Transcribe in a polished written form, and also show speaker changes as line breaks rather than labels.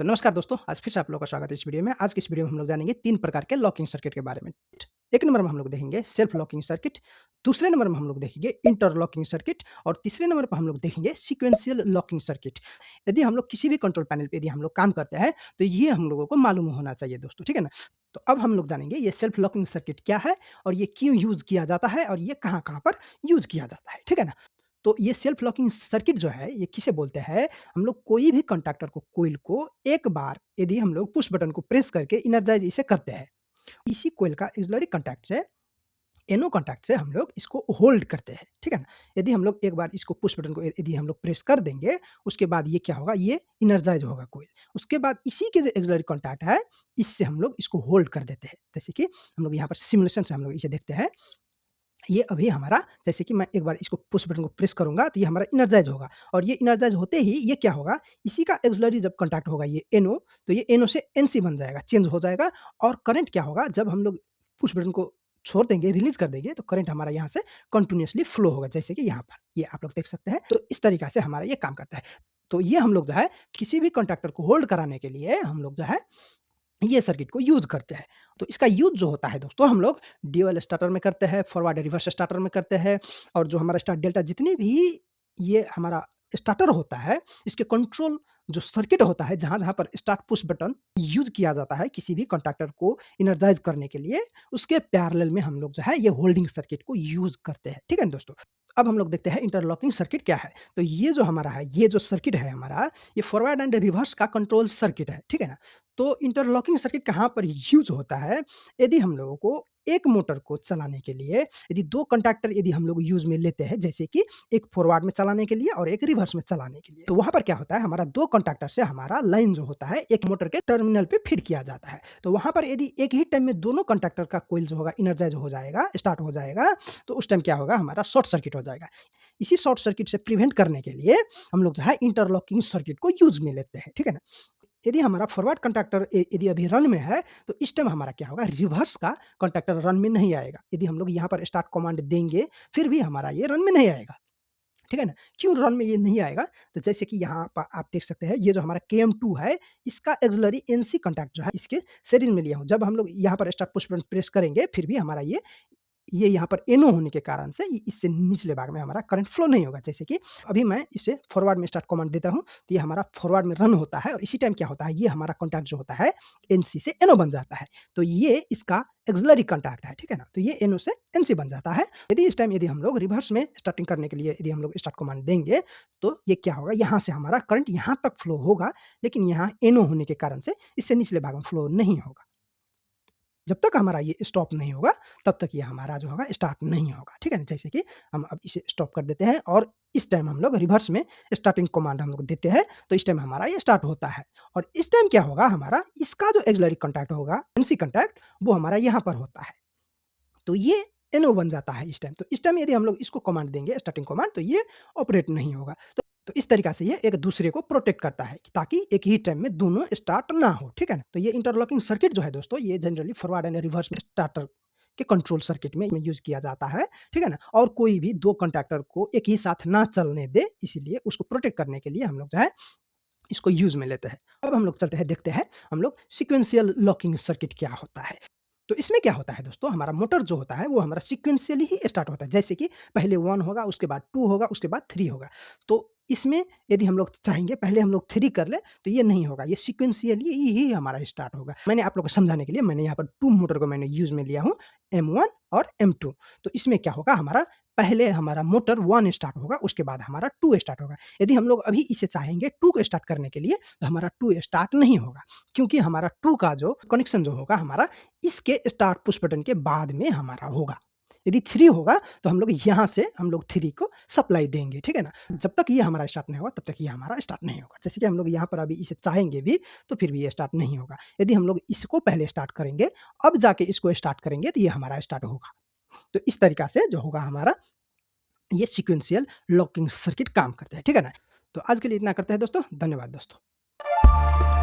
तो नमस्कार दोस्तों, आज फिर से आप लोगों का स्वागत है इस वीडियो में। आज की इस वीडियो में हम लोग जानेंगे 3 प्रकार के लॉकिंग सर्किट के बारे में। एक नंबर में हम लोग देखेंगे सेल्फ लॉकिंग सर्किट, दूसरे नंबर में हम लोग देखेंगे इंटरलॉकिंग सर्किट और तीसरे नंबर पर हम लोग देखेंगे सीक्वेंशियल लॉकिंग सर्किट। यदि हम लोग किसी भी कंट्रोल पैनल पे यदि हम लोग काम करते हैं, तो ये हम लोगों को मालूम होना चाहिए दोस्तों, ठीक है ना? तो अब हम लोग जानेंगे ये सेल्फ लॉकिंग सर्किट क्या है और ये क्यों यूज़ किया जाता है और ये कहाँ-कहाँ पर यूज़ किया जाता है, ठीक है ना? तो ये सेल्फ लॉकिंग सर्किट जो है, ये किसे बोलते हैं? हम लोग कोई भी कंडक्टर को कॉइल को एक बार यदि हम लोग पुश बटन को प्रेस करके एनर्जाइज़ इसे करते हैं। इसी कॉइल का ऑक्सिलरी कॉन्टैक्ट से एनो कॉन्टैक्ट से हम लोग इसको होल्ड करते हैं, ठीक है ना? यदि हम लोग एक बार इसको पुश बटन को यदि हम लोग प्रेस कर देंगे, उसके बाद ये क्या होगा? ये एनर्जाइज़ होगा कॉइल। उसके बाद इसी के जो ऑक्सिलरी कॉन्टैक्ट है, इससे हम लोग इसको होल्ड कर देते हैं। जैसे कि हम लोग यहाँ पर सिमुलेशन से हम लोग इसे देखते हैं। ये अभी हमारा जैसे कि मैं एक बार इसको पुश बटन को प्रेस करूँगा तो ये हमारा एनर्जाइज़ होगा और ये एनर्जाइज़ होते ही ये क्या होगा, इसी का ऑक्सिलरी जब कॉन्टैक्ट होगा ये NO, तो ये NO से NC बन जाएगा, चेंज हो जाएगा और करंट क्या होगा, जब हम लोग पुश बटन को छोड़ देंगे, रिलीज़ कर देंगे तो करंट हमारा यहाँ से कंटीन्यूअसली फ्लो होगा, जैसे कि यहाँ पर, ये आप लोग देख सकते हैं। तो इस तरीक़ा से हमारा ये काम करता है। तो ये हम लोग जो है किसी भी कंडक्टर को होल्ड कराने के लिए हम लोग जो है ये सर्किट को यूज़ करते हैं। तो इसका यूज़ जो होता है दोस्तों, हम लोग ड्यूअल स्टार्टर में करते हैं, फॉरवर्ड रिवर्स स्टार्टर में करते हैं और जो हमारा स्टार डेल्टा जितने भी ये हमारा स्टार्टर होता है, इसके कंट्रोल जो सर्किट होता है, जहाँ-जहाँ पर स्टार्ट पुश बटन यूज़ किया जाता है किसी भी कंडक्टर को एनर्जाइज़ करने के लिए, उसके पैरेलल में हम लोग जो है ये होल्डिंग सर्किट को यूज़ करते हैं। ठीक है ना दोस्तों? अब हम लोग देखते हैं इंटरलॉकिंग सर्किट क्या है? तो ये जो हमारा है, ये जो सर्किट है हमारा, ये फॉरवर्ड एंड रिवर्स का कंट्रोल सर्किट है। ठीक है ना? तो इंटरलॉकिंग सर्किट कहाँ पर यूज़ होता है? यदि हम लोगों को एक मोटर को चलाने के लिए यदि 2 कंडक्टर यदि हम लोग यूज़ में लेते हैं, जैसे कि एक फॉरवर्ड में चलाने के लिए और एक रिवर्स में चलाने के लिए, तो वहाँ पर क्या होता है, हमारा 2 कंडक्टर से हमारा लाइन जो होता है, एक मोटर के टर्मिनल पे फीड किया जाता है। तो वहाँ पर यदि एक ही टाइम में दोनों कंडक्टर का कॉइल जो होगा एनर्जाइज़ हो जाएगा, स्टार्ट हो जाएगा, तो उस टाइम क्या होगा, हमारा शॉर्ट सर्किट हो जाएगा। इसी शॉर्ट सर्किट से प्रिवेंट करने के लिए हम लोग जो है इंटरलॉकिंग सर्किट को यूज़ में लेते हैं। ठीक है ना? यदि हमारा फॉरवर्ड कंडक्टर यदि अभी रन में है, तो इस टाइम हमारा क्या होगा, रिवर्स का कंडक्टर रन में नहीं आएगा। यदि हम लोग यहाँ पर स्टार्ट कमांड देंगे, फिर भी हमारा ये रन में नहीं आएगा। ठीक है ना? क्यों रन में ये नहीं आएगा? तो जैसे कि यहाँ प आप देख सकते हैं, ये जो हमारा KM2 है, इसका ऑक्सिलरी NC कॉन्टैक्ट जो है, इसके सीरीज़ में लिया हूँ। जब हम लोग यहाँ पर स्टार्ट पुश बटन प्रेस करेंगे, फिर भी हमारा ये यहाँ पर NO होने के कारण से इससे निचले भाग में हमारा करंट फ्लो नहीं होगा। जैसे कि अभी मैं इसे फॉरवर्ड में स्टार्ट कमांड देता हूँ, तो ये हमारा फॉरवर्ड में रन होता है और इसी टाइम क्या होता है, ये हमारा कॉन्टैक्ट जो होता है NC से NO बन जाता है। तो ये इसका ऑक्सिलरी कॉन्टैक्ट है, ठीक है ना? तो ये NO से NC बन जाता है। यदि इस टाइम यदि हम लोग रिवर्स में स्टार्टिंग करने के लिए यदि हम लोग स्टार्ट कमांड देंगे, तो ये क्या होगा, यहाँ से हमारा करंट यहाँ तक फ्लो होगा, लेकिन यहाँ NO होने के कारण से इससे निचले भाग में फ्लो नहीं होगा। जब तक हमारा ये स्टॉप नहीं होगा, तब तक ये हमारा जो होगा स्टार्ट नहीं होगा, ठीक है ना? जैसे कि हम अब इसे स्टॉप कर देते हैं और इस टाइम हम लोग रिवर्स में स्टार्टिंग कमांड हम लोग देते हैं, तो इस टाइम हमारा ये स्टार्ट होता है और इस टाइम क्या होगा, हमारा इसका जो ऑक्सिलरी कॉन्टैक्ट होगा, एनसी कॉन्टैक्ट, वो हमारा यहाँ पर होता है। तो ये NO बन जाता है इस टाइम। तो इस टाइम यदि हम लोग इसको कमांड देंगे स्टार्टिंग कमांड, तो ये ऑपरेट नहीं होगा। तो इस तरीक़ा से ये एक दूसरे को प्रोटेक्ट करता है कि ताकि एक ही टाइम में दोनों स्टार्ट ना हो, ठीक है ना? तो ये इंटरलॉकिंग सर्किट जो है दोस्तों, ये जनरली फॉरवर्ड एंड रिवर्स में स्टार्टर के कंट्रोल सर्किट में यूज़ किया जाता है, ठीक है ना? और कोई भी 2 कंडक्टर को एक ही साथ ना चलने दे, इसीलिए उसको प्रोटेक्ट करने के लिए हम लोग जो है इसको यूज़ में लेते हैं। अब हम लोग चलते हैं, देखते हैं हम लोग सीक्वेंशियल लॉकिंग सर्किट क्या होता है। तो इसमें क्या होता है दोस्तों, हमारा मोटर जो होता है वो हमारा सीक्वेंशियली ही स्टार्ट होता है। जैसे कि पहले 1 होगा, उसके बाद 2 होगा, उसके बाद 3 होगा। तो इसमें यदि हम लोग चाहेंगे पहले हम लोग 3 कर लें, तो ये नहीं होगा, ये सीक्वेंशियली ही हमारा स्टार्ट होगा। मैंने आप लोग को समझाने के लिए मैंने यहाँ पर 2 मोटर को मैंने यूज़ में लिया हूँ, M1 और M2। तो इसमें क्या होगा, हमारा पहले हमारा मोटर 1 स्टार्ट होगा, उसके बाद हमारा 2 स्टार्ट होगा। यदि हम लोग अभी इसे चाहेंगे 2 को स्टार्ट करने के लिए, तो हमारा 2 स्टार्ट नहीं होगा, क्योंकि हमारा 2 का जो कनेक्शन जो होगा हमारा इसके स्टार्ट पुश बटन के बाद में हमारा होगा। यदि 3 होगा, तो हम लोग यहाँ से हम लोग 3 को सप्लाई देंगे, ठीक है ना? जब तक ये हमारा स्टार्ट नहीं होगा, तब तक ये हमारा स्टार्ट नहीं होगा। जैसे कि हम लोग यहाँ पर अभी इसे चाहेंगे भी, तो फिर भी ये स्टार्ट नहीं होगा। यदि हम लोग इसको पहले स्टार्ट करेंगे, अब जाके इसको स्टार्ट करेंगे, तो ये हमारा स्टार्ट होगा। तो इस तरीक़ा से जो होगा हमारा, ये सीक्वेंशियल लॉकिंग सर्किट काम करता है, ठीक है ना? तो आज के लिए इतना करते हैं दोस्तों, धन्यवाद दोस्तों।